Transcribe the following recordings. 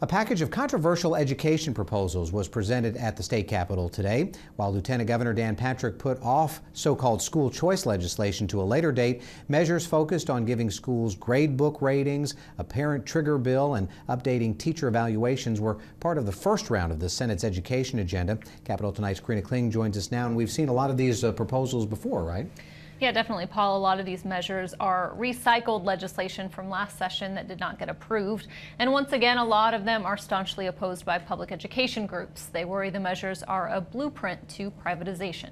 A package of controversial education proposals was presented at the state capitol today. While Lieutenant Governor Dan Patrick put off so-called school choice legislation to a later date, measures focused on giving schools grade book ratings, a parent trigger bill, and updating teacher evaluations were part of the first round of the Senate's education agenda. Capitol Tonight's Karina Kling joins us now, and we've seen a lot of these proposals before, right? Yeah, definitely, Paul. A lot of these measures are recycled legislation from last session that did not get approved. And once again, a lot of them are staunchly opposed by public education groups. They worry the measures are a blueprint to privatization.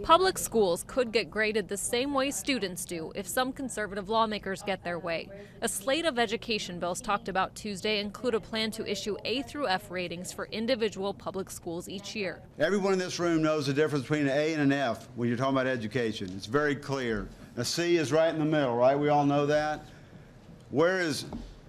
Public schools could get graded the same way students do if some conservative lawmakers get their way. A slate of education bills talked about Tuesday include a plan to issue A through F ratings for individual public schools each year. Everyone in this room knows the difference between an A and an F when you're talking about education. It's very clear. A C is right in the middle, right? We all know that. Where is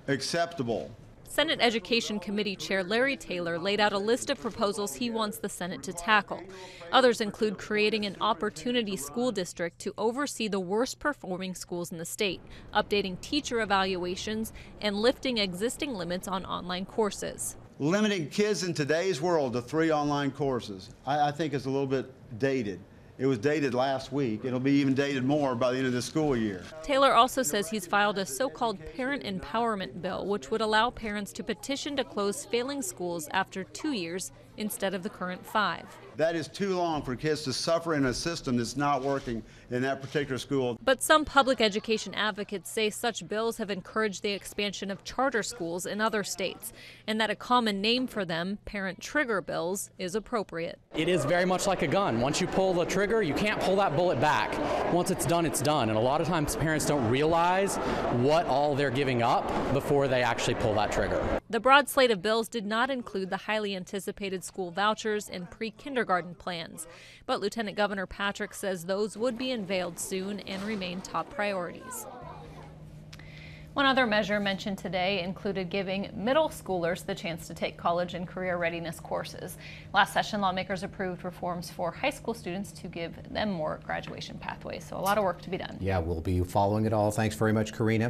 acceptable? Senate Education Committee Chair Larry Taylor laid out a list of proposals he wants the Senate to tackle. Others include creating an opportunity school district to oversee the worst performing schools in the state, updating teacher evaluations, and lifting existing limits on online courses. Limiting kids in today's world to 3 online courses, I think is a little bit dated. It was dated last week. It'll be even dated more by the end of the school year. Taylor also says he's filed a so-called parent empowerment bill, which would allow parents to petition to close failing schools after 2 years instead of the current 5. That is too long for kids to suffer in a system that's not working in that particular school. But some public education advocates say such bills have encouraged the expansion of charter schools in other states, and that a common name for them, parent trigger bills, is appropriate. It is very much like a gun. Once you pull the trigger, you can't pull that bullet back. Once it's done, it's done. And a lot of times parents don't realize what all they're giving up before they actually pull that trigger. The broad slate of bills did not include the highly anticipated school vouchers and pre-kindergarten plans. But Lieutenant Governor Patrick says those would be unveiled soon and remain top priorities. One other measure mentioned today included giving middle schoolers the chance to take college and career readiness courses. Last session, lawmakers approved reforms for high school students to give them more graduation pathways. So a lot of work to be done. Yeah, we'll be following it all. Thanks very much, Karina.